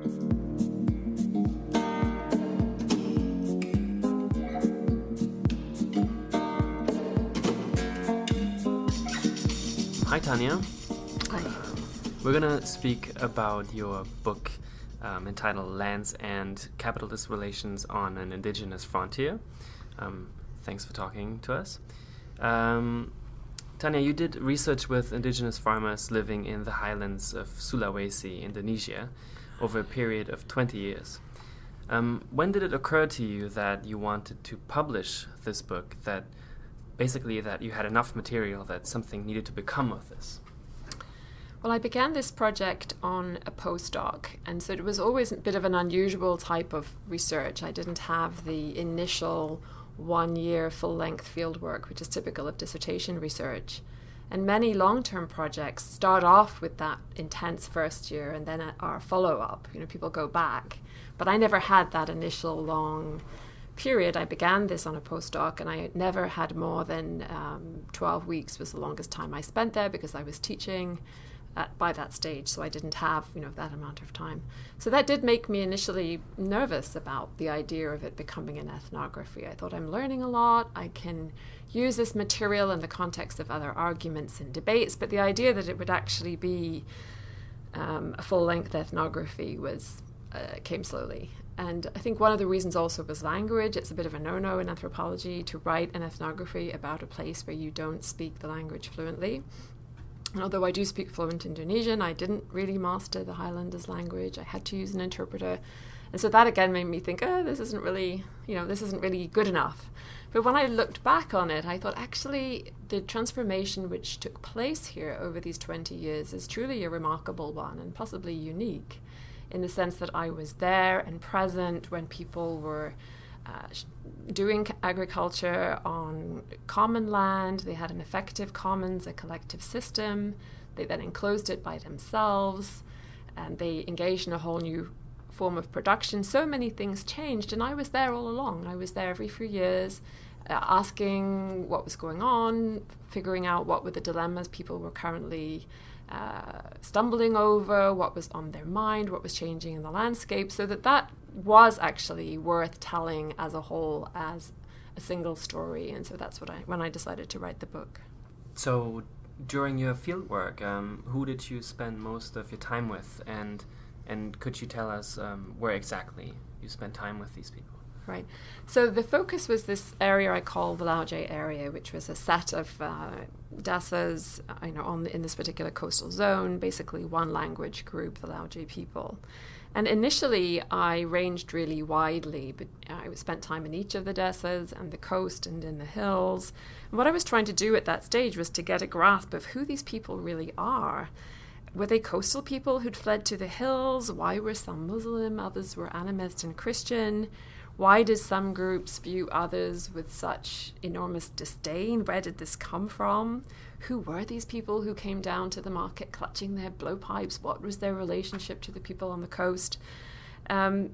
Hi, Tania. Hi. We're going to speak about your book entitled Lands and Capitalist Relations on an Indigenous Frontier. Thanks for talking to us. Tania, you did research with indigenous farmers living in the highlands of Sulawesi, Indonesia, over a period of 20 years. When did it occur to you that you wanted to publish this book, that you had enough material that something needed to become of this? Well, I began this project on a postdoc, and so it was always a bit of an unusual type of research. I didn't have the initial 1-year full-length fieldwork, which is typical of dissertation research. And many long-term projects start off with that intense first year and then are follow-up. People go back. But I never had that initial long period. I began this on a postdoc, and I never had more than 12 weeks was the longest time I spent there, because I was teaching by that stage, so I didn't have that amount of time. So that did make me initially nervous about the idea of it becoming an ethnography. I thought, I'm learning a lot, I can use this material in the context of other arguments and debates, but the idea that it would actually be a full-length ethnography came slowly. And I think one of the reasons also was language. It's a bit of a no-no in anthropology to write an ethnography about a place where you don't speak the language fluently. And although I do speak fluent Indonesian, I didn't really master the Highlanders language. I had to use an interpreter. And so that again made me think, this isn't really good enough. But when I looked back on it, I thought actually the transformation which took place here over these 20 years is truly a remarkable one and possibly unique, in the sense that I was there and present when people were doing agriculture on common land. They had an effective commons, a collective system. They then enclosed it by themselves, and they engaged in a whole new form of production. So many things changed, and I was there all along. I was there every few years, asking what was going on, figuring out what were the dilemmas people were currently stumbling over, what was on their mind, what was changing in the landscape, so that was actually worth telling as a whole, as a single story. And so that's when I decided to write the book. So during your fieldwork, who did you spend most of your time with, and could you tell us where exactly you spent time with these people? Right. So the focus was this area I call the Lauje area, which was a set of dasas, in this particular coastal zone, basically one language group, the Lauje people. And initially, I ranged really widely, but I spent time in each of the dasas and the coast and in the hills. And what I was trying to do at that stage was to get a grasp of who these people really are. Were they coastal people who'd fled to the hills? Why were some Muslim, others were animist and Christian? Why did some groups view others with such enormous disdain? Where did this come from? Who were these people who came down to the market clutching their blowpipes? What was their relationship to the people on the coast? That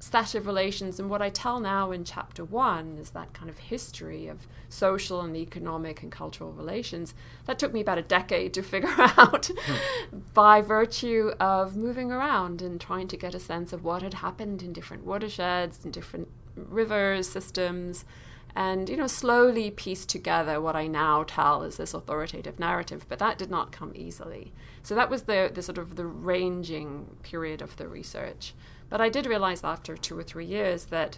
set of relations, and what I tell now in chapter 1 is that kind of history of social and economic and cultural relations. That took me about a decade to figure out by virtue of moving around and trying to get a sense of what had happened in different watersheds, in different rivers, systems, and slowly piece together what I now tell as this authoritative narrative. But that did not come easily. So that was the sort of the ranging period of the research. But I did realize after 2 or 3 years that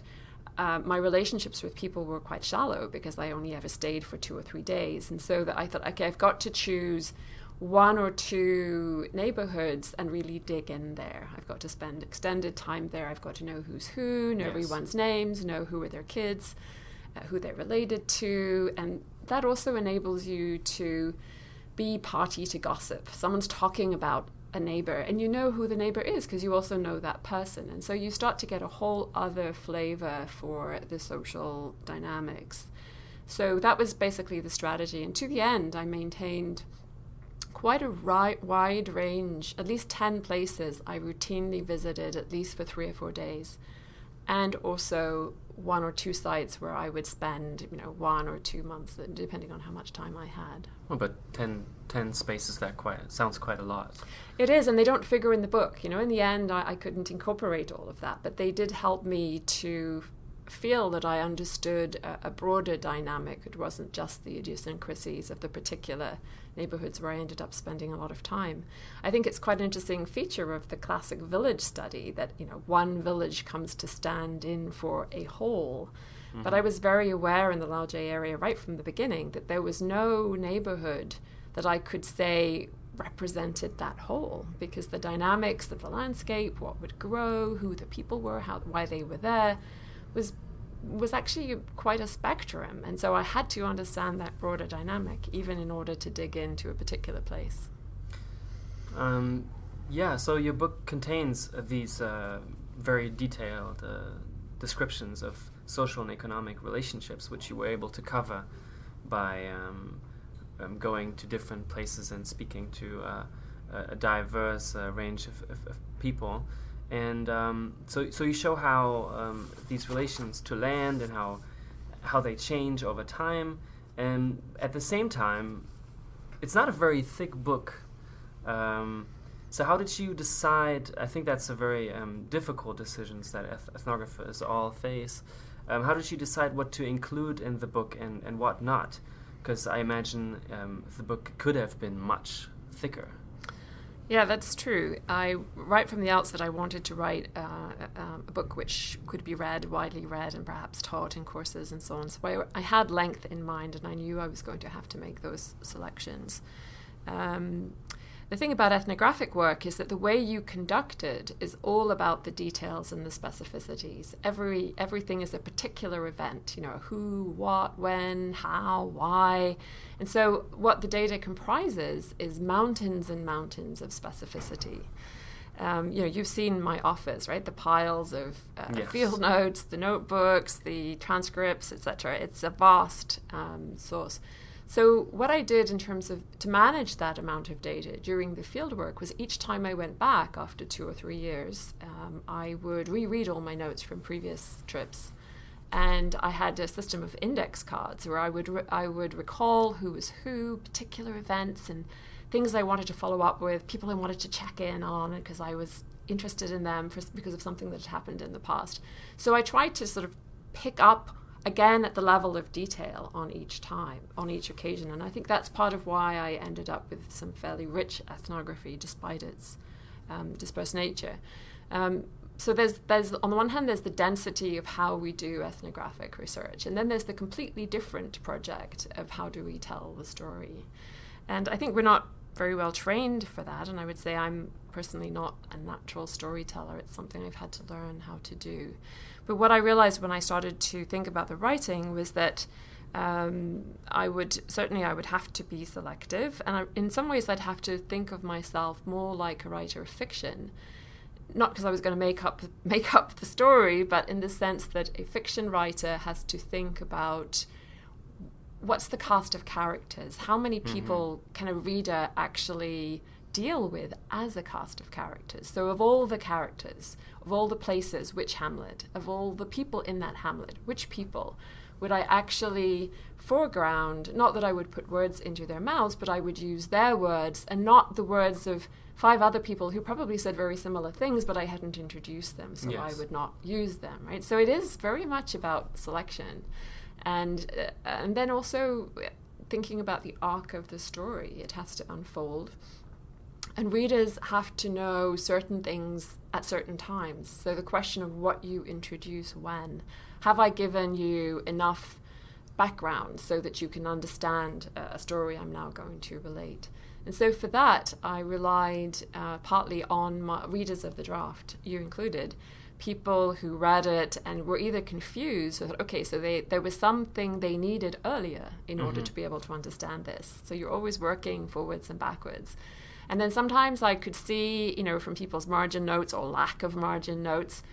my relationships with people were quite shallow, because I only ever stayed for 2 or 3 days. And so that I thought, okay, I've got to choose 1 or 2 neighborhoods and really dig in there. I've got to spend extended time there. I've got to know who's who, know everyone's names, know who are their kids, who they're related to. And that also enables you to be party to gossip. Someone's talking about a neighbor, and you know who the neighbor is because you also know that person. And so you start to get a whole other flavor for the social dynamics. So that was basically the strategy. And to the end, I maintained quite a wide range, at least 10 places I routinely visited at least for 3 or 4 days. and also 1 or 2 sites where I would spend 1 or 2 months, depending on how much time I had. Well, but 10 spaces, sounds quite a lot. It is, and they don't figure in the book. In the end, I couldn't incorporate all of that, but they did help me to feel that I understood a broader dynamic. It wasn't just the idiosyncrasies of the particular neighborhoods where I ended up spending a lot of time. I think it's quite an interesting feature of the classic village study that, one village comes to stand in for a whole. Mm-hmm. But I was very aware in the Laogai area right from the beginning that there was no neighborhood that I could say represented that whole, because the dynamics of the landscape, what would grow, who the people were, why they were there, was actually quite a spectrum. And so I had to understand that broader dynamic, even in order to dig into a particular place. So your book contains these very detailed descriptions of social and economic relationships, which you were able to cover by going to different places and speaking to a diverse range of people. And so you show how these relations to land and how they change over time. And at the same time, it's not a very thick book. So how did you decide? I think that's a very difficult decisions that ethnographers all face. How did you decide what to include in the book and what not? Because I imagine the book could have been much thicker. Yeah, that's true. Right from the outset, I wanted to write a book which could be widely read, and perhaps taught in courses and so on. So I had length in mind, and I knew I was going to have to make those selections. The thing about ethnographic work is that the way you conduct it is all about the details and the specificities. Everything is a particular event, who, what, when, how, why. And so what the data comprises is mountains and mountains of specificity. You've seen my office, right? The piles of yes. field notes, the notebooks, the transcripts, etc. It's a vast source. So what I did in terms of to manage that amount of data during the fieldwork was each time I went back after 2 or 3 years, I would reread all my notes from previous trips. And I had a system of index cards where I would recall who was who, particular events and things I wanted to follow up with, people I wanted to check in on because I was interested in them because of something that had happened in the past. So I tried to sort of pick up again at the level of detail on each occasion. And I think that's part of why I ended up with some fairly rich ethnography despite its dispersed nature. So there's on the one hand, there's the density of how we do ethnographic research. And then there's the completely different project of how do we tell the story. And I think we're not very well trained for that. And I would say I'm personally not a natural storyteller. It's something I've had to learn how to do. But what I realized when I started to think about the writing was that I would have to be selective. And in some ways, I'd have to think of myself more like a writer of fiction. Not because I was going to make up the story, but in the sense that a fiction writer has to think about what's the cast of characters? How many people can a reader actually deal with as a cast of characters? So of all the characters, of all the places, which hamlet? Of all the people in that hamlet, which people would I actually foreground? Not that I would put words into their mouths, but I would use their words and not the words of 5 other people who probably said very similar things, but I hadn't introduced them, so yes. I would not use them, right? So it is very much about selection. And then also thinking about the arc of the story. It has to unfold. And readers have to know certain things at certain times. So the question of what you introduce when. Have I given you enough background so that you can understand a story I'm now going to relate? And so for that, I relied partly on my readers of the draft, you included, people who read it and were either confused or thought, okay, so there was something they needed earlier in order to be able to understand this. So you're always working forwards and backwards. And then sometimes I could see, from people's margin notes or lack of margin notes,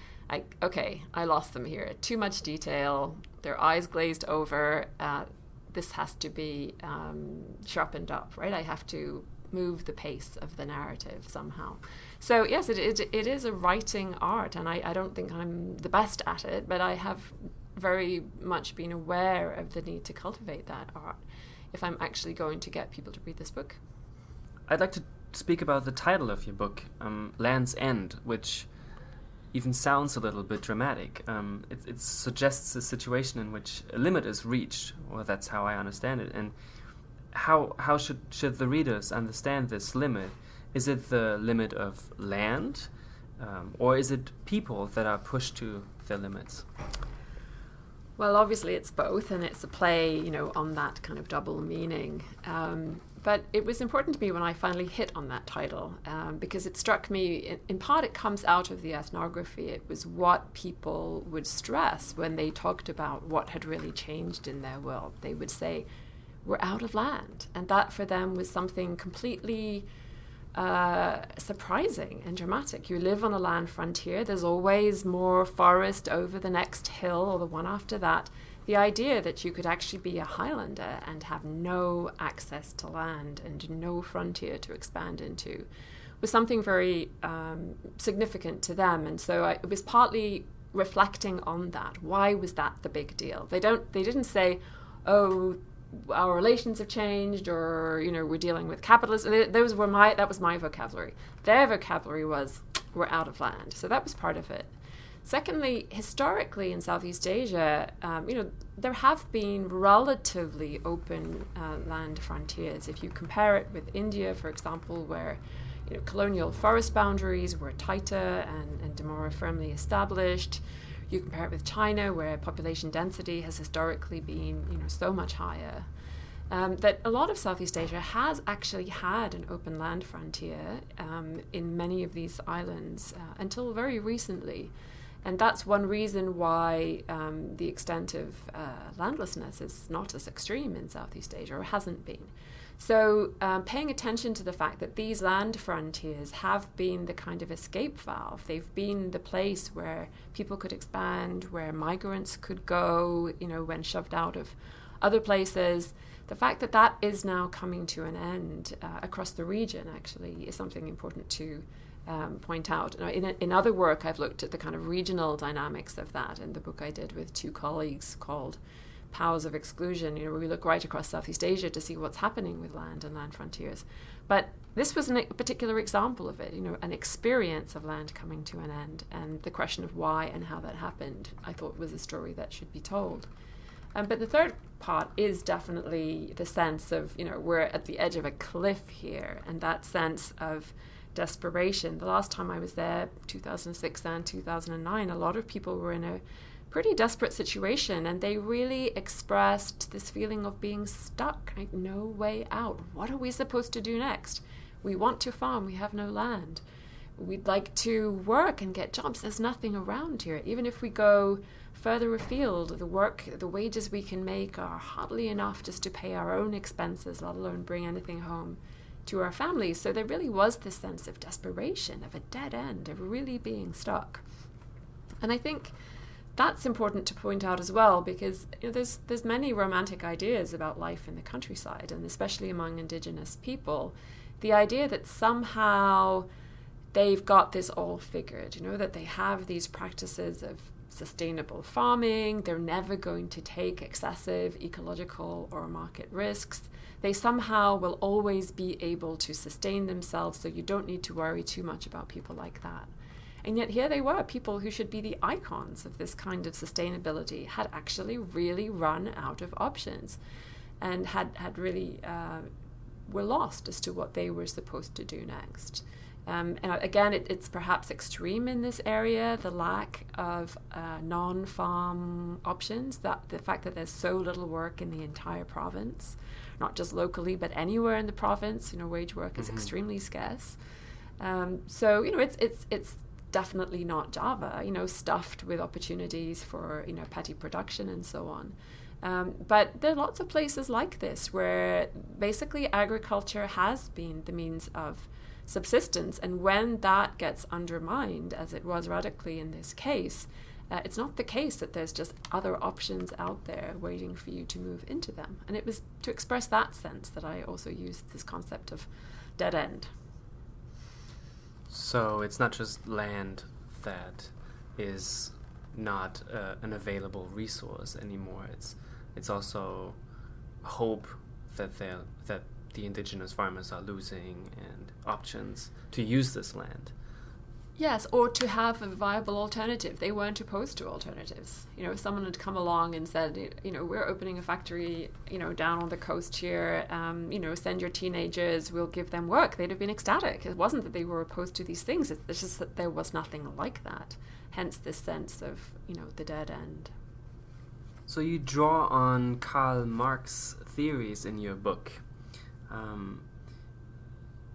okay, I lost them here. Too much detail, their eyes glazed over. This has to be sharpened up, right? I have to move the pace of the narrative somehow. So yes, it is a writing art, and I don't think I'm the best at it, but I have very much been aware of the need to cultivate that art if I'm actually going to get people to read this book. I'd like to speak about the title of your book, Land's End, which even sounds a little bit dramatic. It suggests a situation in which a limit is reached, or that's how I understand it. And how should the readers understand this limit? Is it the limit of land, or is it people that are pushed to their limits? Well, obviously it's both, and it's a play, on that kind of double meaning. But it was important to me when I finally hit on that title, because it struck me, in part it comes out of the ethnography. It was what people would stress when they talked about what had really changed in their world. They would say, we're out of land. And that for them was something completely surprising and dramatic. You live on a land frontier. There's always more forest over the next hill or the one after that. The idea that you could actually be a Highlander and have no access to land and no frontier to expand into was something very significant to them. And so it was partly reflecting on that. Why was that the big deal? They didn't say, oh, our relations have changed, or we're dealing with capitalism. That was my vocabulary. Their vocabulary was, we're out of land. So that was part of it. Secondly, historically in Southeast Asia, there have been relatively open land frontiers. If you compare it with India, for example, where colonial forest boundaries were tighter and more firmly established. You compare it with China, where population density has historically been, so much higher, that a lot of Southeast Asia has actually had an open land frontier in many of these islands until very recently. And that's one reason why the extent of landlessness is not as extreme in Southeast Asia, or hasn't been. So paying attention to the fact that these land frontiers have been the kind of escape valve. They've been the place where people could expand, where migrants could go, when shoved out of other places. The fact that that is now coming to an end across the region actually is something important to point out. In other work, I've looked at the kind of regional dynamics of that in the book I did with two colleagues called Powers of Exclusion, where we look right across Southeast Asia to see what's happening with land and land frontiers. But this was a particular example of it, an experience of land coming to an end, and the question of why and how that happened, I thought was a story that should be told. But the third part is definitely the sense of, we're at the edge of a cliff here, and that sense of desperation. The last time I was there, 2006 and 2009, a lot of people were in a pretty desperate situation, and they really expressed this feeling of being stuck, like no way out. What are we supposed to do next? We want to farm, we have no land. We'd like to work and get jobs. There's nothing around here. Even if we go further afield, the wages we can make are hardly enough just to pay our own expenses, let alone bring anything home to our families. So there really was this sense of desperation, of a dead end, of really being stuck. And I think that's important to point out as well, because there's many romantic ideas about life in the countryside, and especially among Indigenous people, the idea that somehow they've got this all figured, that they have these practices of sustainable farming, they're never going to take excessive ecological or market risks, they somehow will always be able to sustain themselves, so you don't need to worry too much about people like that. And yet here they were, people who should be the icons of this kind of sustainability had actually really run out of options, and had really were lost as to what they were supposed to do next. And again, it's perhaps extreme in this area, the lack of non-farm options, that the fact that there's so little work in the entire province, not just locally, but anywhere in the province, wage work is extremely scarce. So, it's definitely not Java, stuffed with opportunities for, petty production and so on. But there are lots of places like this where basically agriculture has been the means of subsistence. And when that gets undermined, as it was radically in this case, it's not the case that there's just other options out there waiting for you to move into them. And it was to express that sense that I also used this concept of dead end. So it's not just land that is not an available resource anymore. It's also hope that the indigenous farmers are losing and options to use this land. Yes, or to have a viable alternative. They weren't opposed to alternatives. If someone had come along and said, we're opening a factory, down on the coast here, send your teenagers, we'll give them work, they'd have been ecstatic. It wasn't that they were opposed to these things, it's just that there was nothing like that. Hence this sense of, the dead end. So you draw on Karl Marx's theories in your book.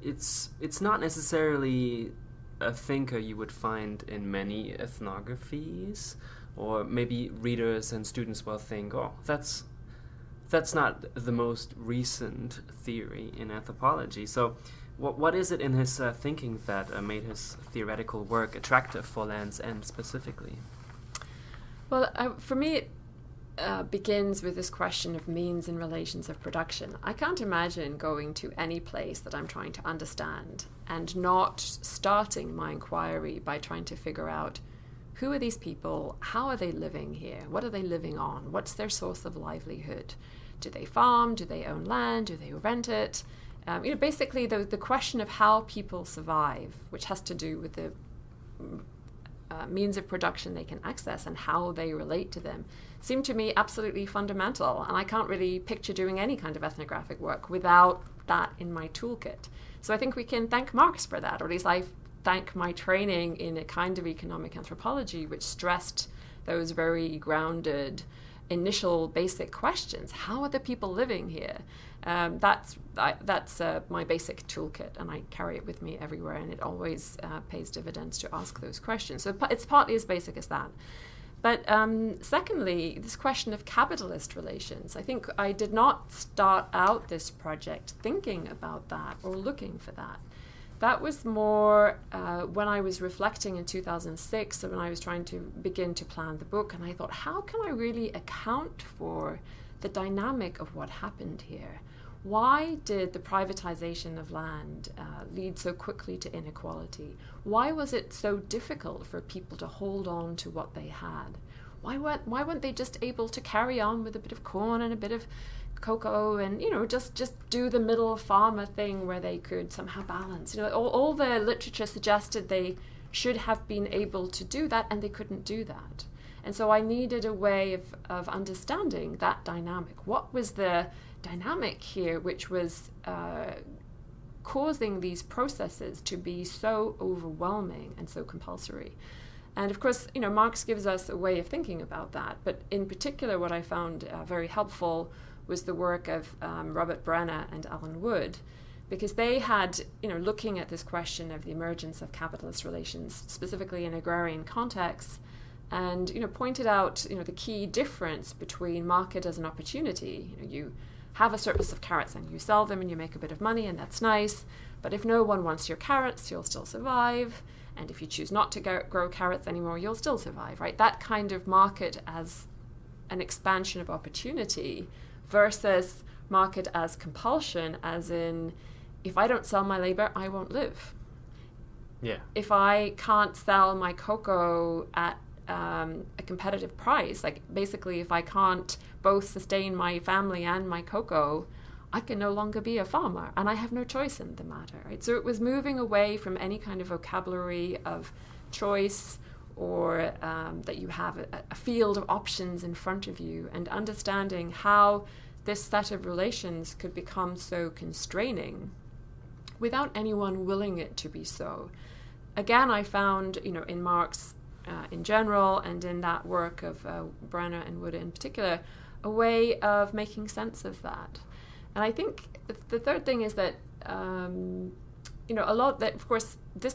It's not necessarily a thinker you would find in many ethnographies, or maybe readers and students will think, oh, that's not the most recent theory in anthropology. So what is it in his thinking that made his theoretical work attractive for Land's End specifically? Well, for me, it begins with this question of means and relations of production. I can't imagine going to any place that I'm trying to understand and not starting my inquiry by trying to figure out who are these people, how are they living here, what are they living on, what's their source of livelihood, do they farm, do they own land, do they rent it? Basically the question of how people survive, which has to do with the means of production they can access and how they relate to them, seem to me absolutely fundamental. And I can't really picture doing any kind of ethnographic work without that in my toolkit. So I think we can thank Marx for that, or at least I thank my training in a kind of economic anthropology which stressed those very grounded initial basic questions. How are the people living here? That's my basic toolkit, and I carry it with me everywhere, and it always pays dividends to ask those questions. So it's partly as basic as that. But secondly, this question of capitalist relations. I think I did not start out this project thinking about that or looking for that. That was more when I was reflecting in 2006, when I was trying to begin to plan the book, and I thought, how can I really account for the dynamic of what happened here? Why did the privatization of land lead so quickly to inequality? Why was it so difficult for people to hold on to what they had? Why weren't they just able to carry on with a bit of corn and a bit of cocoa and, just do the middle farmer thing where they could somehow balance? All the literature suggested they should have been able to do that, and they couldn't do that. And so I needed a way of understanding that dynamic. What was the dynamic here which was causing these processes to be so overwhelming and so compulsory? And of course, Marx gives us a way of thinking about that. But in particular, what I found very helpful was the work of Robert Brenner and Alan Wood, because they had, looking at this question of the emergence of capitalist relations, specifically in agrarian contexts, and pointed out the key difference between market as an opportunity. You have a surplus of carrots and you sell them and you make a bit of money, and that's nice. But if no one wants your carrots, you'll still survive. And if you choose not to grow carrots anymore, you'll still survive, right? That kind of market as an expansion of opportunity versus market as compulsion, as in, if I don't sell my labor, I won't live. Yeah. If I can't sell my cocoa at a competitive price, like basically if I can't both sustain my family and my cocoa, I can no longer be a farmer, and I have no choice in the matter, right? So it was moving away from any kind of vocabulary of choice, or that you have a field of options in front of you, and understanding how this set of relations could become so constraining without anyone willing it to be so. Again, I found, in Marx in general, and in that work of Brenner and Wood in particular, a way of making sense of that. And I think the third thing is that, a lot that, of course, this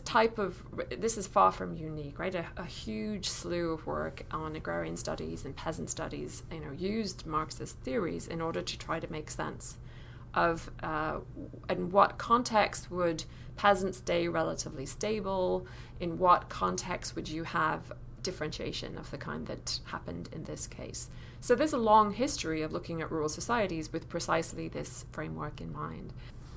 is far from unique, right? A huge slew of work on agrarian studies and peasant studies, used Marxist theories in order to try to make sense of in what context would peasants stay relatively stable, in what context would you have differentiation of the kind that happened in this case. So there's a long history of looking at rural societies with precisely this framework in mind.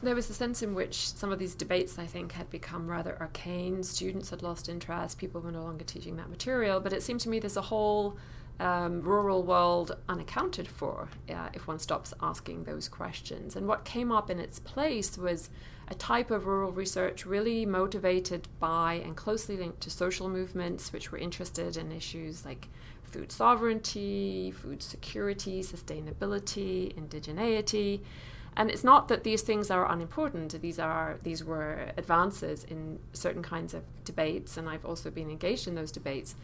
there was a sense in which some of these debates, I think, had become rather arcane. Students had lost interest. People were no longer teaching that material. But it seemed to me there's a whole rural world unaccounted for if one stops asking those questions. And what came up in its place was a type of rural research really motivated by and closely linked to social movements which were interested in issues like food sovereignty, food security, sustainability, indigeneity. And it's not that these things are unimportant. These were advances in certain kinds of debates, and I've also been engaged in those debates.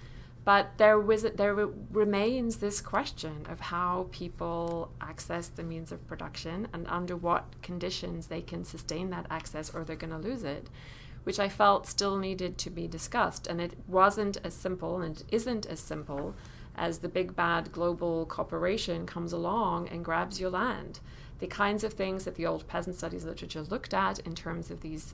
But there remains this question of how people access the means of production and under what conditions they can sustain that access or they're going to lose it, which I felt still needed to be discussed. And it wasn't as simple, and it isn't as simple as the big bad global corporation comes along and grabs your land. The kinds of things that the old peasant studies literature looked at in terms of these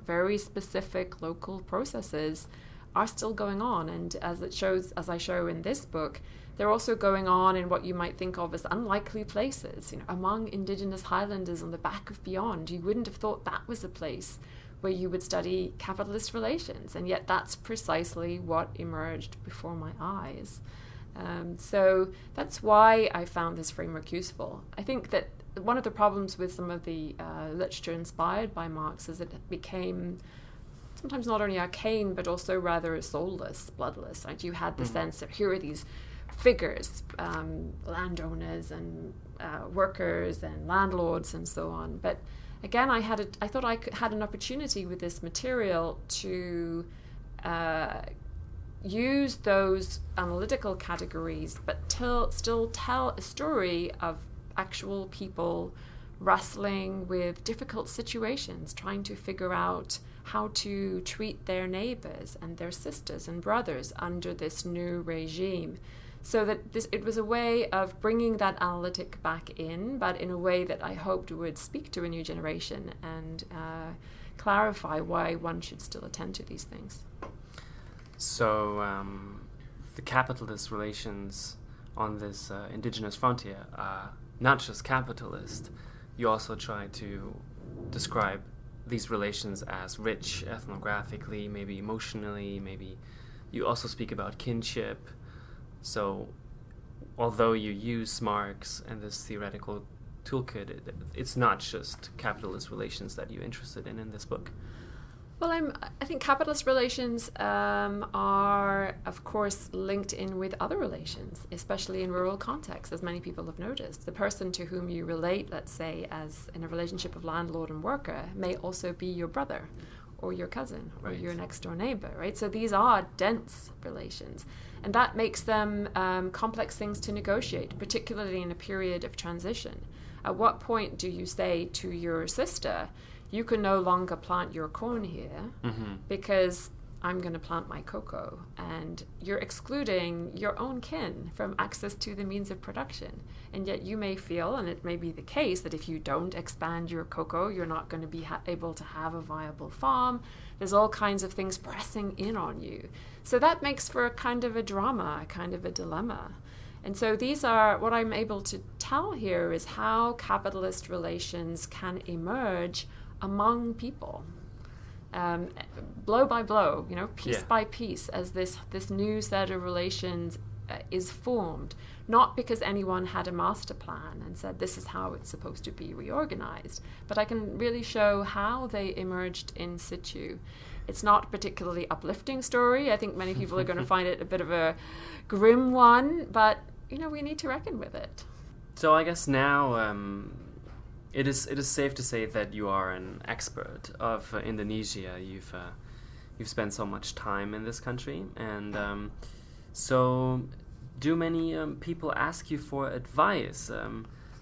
very specific local processes are still going on. And as I show in this book, they're also going on in what you might think of as unlikely places. Among Indigenous Highlanders on the back of beyond, you wouldn't have thought that was a place where you would study capitalist relations. And yet that's precisely what emerged before my eyes. So that's why I found this framework useful. I think that one of the problems with some of the literature inspired by Marx is it became sometimes not only arcane, but also rather soulless, bloodless. Right? You had the sense that here are these figures, landowners and workers and landlords and so on. But again, I thought I had an opportunity with this material to use those analytical categories, but still tell a story of actual people wrestling with difficult situations, trying to figure out how to treat their neighbors and their sisters and brothers under this new regime. So that it was a way of bringing that analytic back in, but in a way that I hoped would speak to a new generation and clarify why one should still attend to these things. So the capitalist relations on this Indigenous Frontier are not just capitalist. You also try to describe these relations as rich ethnographically, maybe emotionally, maybe you also speak about kinship. So although you use Marx and this theoretical toolkit, it's not just capitalist relations that you're interested in this book. Well, I think capitalist relations are, of course, linked in with other relations, especially in rural contexts, as many people have noticed. The person to whom you relate, let's say, as in a relationship of landlord and worker, may also be your brother or your cousin or your next-door neighbor, right? So these are dense relations, and that makes them complex things to negotiate, particularly in a period of transition. At what point do you say to your sister, you can no longer plant your corn here because I'm going to plant my cocoa, and you're excluding your own kin from access to the means of production. And yet you may feel, and it may be the case, that if you don't expand your cocoa, you're not going to be able to have a viable farm. There's all kinds of things pressing in on you. So that makes for a kind of a drama, a kind of a dilemma. And so these are, what I'm able to tell here is how capitalist relations can emerge among people, blow by blow, piece by piece, as this new set of relations is formed, not because anyone had a master plan and said this is how it's supposed to be reorganized, but I can really show how they emerged in situ. It's not a particularly uplifting story. I think many people are going to find it a bit of a grim one, but we need to reckon with it. So I guess now it is safe to say that you are an expert of Indonesia. You've spent so much time in this country, and so do many people ask you for advice,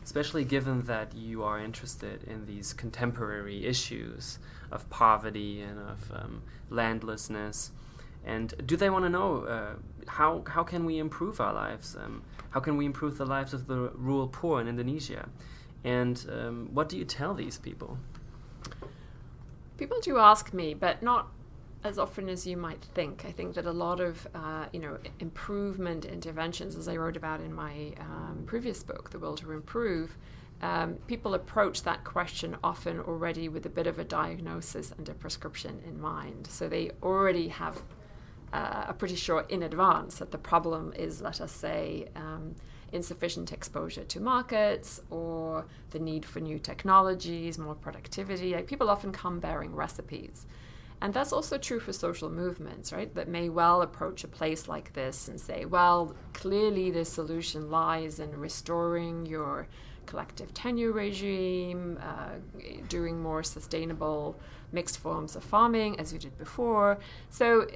especially given that you are interested in these contemporary issues of poverty and of landlessness? And do they want to know how can we improve our lives? How can we improve the lives of the rural poor in Indonesia? And what do you tell these people? People do ask me, but not as often as you might think. I think that a lot of improvement interventions, as I wrote about in my previous book, The Will to Improve, people approach that question often already with a bit of a diagnosis and a prescription in mind. So they already have are pretty sure in advance that the problem is, let us say, insufficient exposure to markets or the need for new technologies, more productivity. Like, people often come bearing recipes. And that's also true for social movements, right? That may well approach a place like this and say, well, clearly the solution lies in restoring your collective tenure regime, doing more sustainable mixed forms of farming as you did before. So,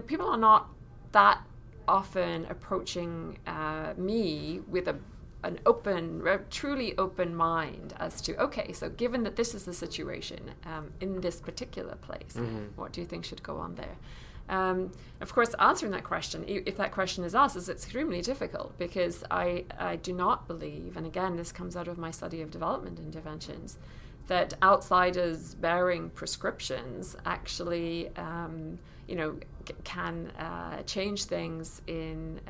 people are not that often approaching me with an truly open mind as to, okay, so given that this is the situation in this particular place, what do you think should go on there? Of course, answering that question, if that question is asked, is extremely difficult, because I do not believe, and again, this comes out of my study of development interventions, that outsiders bearing prescriptions actually, can change things in,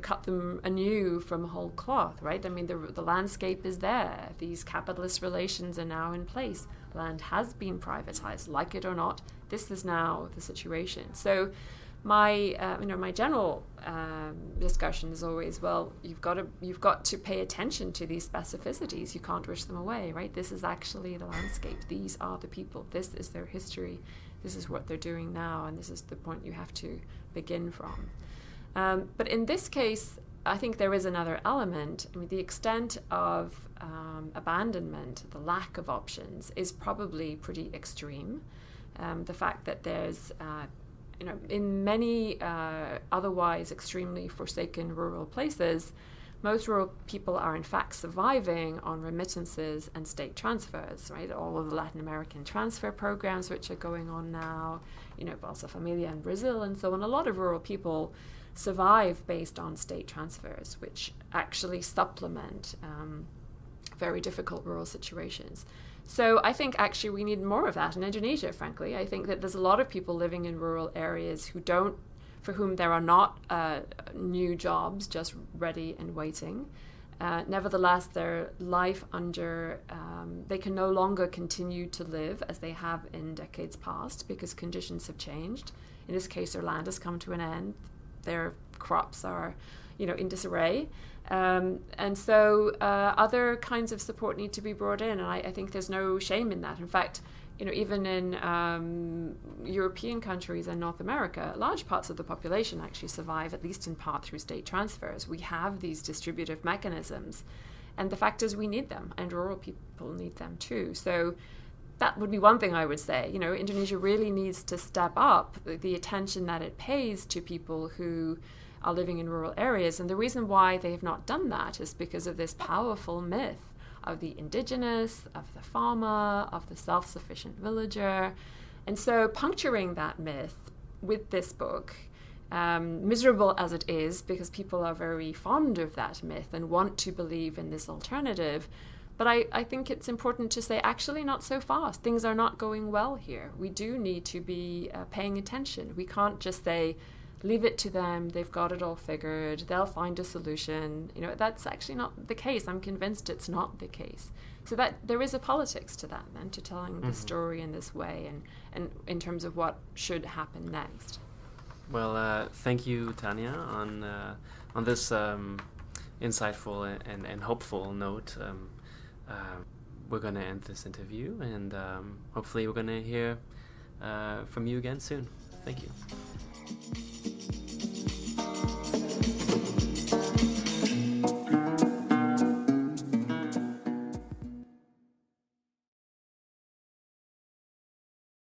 cut them anew from whole cloth, right? I mean, the landscape is there. These capitalist relations are now in place. Land has been privatized, like it or not. This is now the situation. So my general discussion is always, well, you've got to pay attention to these specificities. You can't wish them away, right? This is actually the landscape. These are the people. This is their history. This is what they're doing now, and this is the point you have to begin from. But in this case, I think there is another element. I mean, the extent of abandonment, the lack of options, is probably pretty extreme. The fact that there's, in many otherwise extremely forsaken rural places, most rural people are in fact surviving on remittances and state transfers, right? All of the Latin American transfer programs which are going on now, Bolsa Familia in Brazil and so on. A lot of rural people survive based on state transfers, which actually supplement very difficult rural situations. So I think actually we need more of that in Indonesia, frankly. I think that there's a lot of people living in rural areas for whom there are not new jobs just ready and waiting. Nevertheless, their life they can no longer continue to live as they have in decades past because conditions have changed. In this case, their land has come to an end. Their crops are, in disarray. And so other kinds of support need to be brought in. And I think there's no shame in that. In fact, even in European countries and North America, large parts of the population actually survive, at least in part, through state transfers. We have these distributive mechanisms. And the fact is we need them, and rural people need them too. So that would be one thing I would say. Indonesia really needs to step up the attention that it pays to people who are living in rural areas. And the reason why they have not done that is because of this powerful myth of the indigenous, of the farmer, of the self-sufficient villager. And so puncturing that myth with this book, miserable as it is, because people are very fond of that myth and want to believe in this alternative, but I think it's important to say, actually, not so fast. Things are not going well here. We do need to be paying attention. We can't just say, leave it to them, they've got it all figured, they'll find a solution. That's actually not the case. I'm convinced it's not the case. So that there is a politics to that, then, to telling the story in this way and in terms of what should happen next. Well, thank you, Tania, on this insightful and hopeful note. We're going to end this interview, and hopefully we're going to hear from you again soon. Thank you.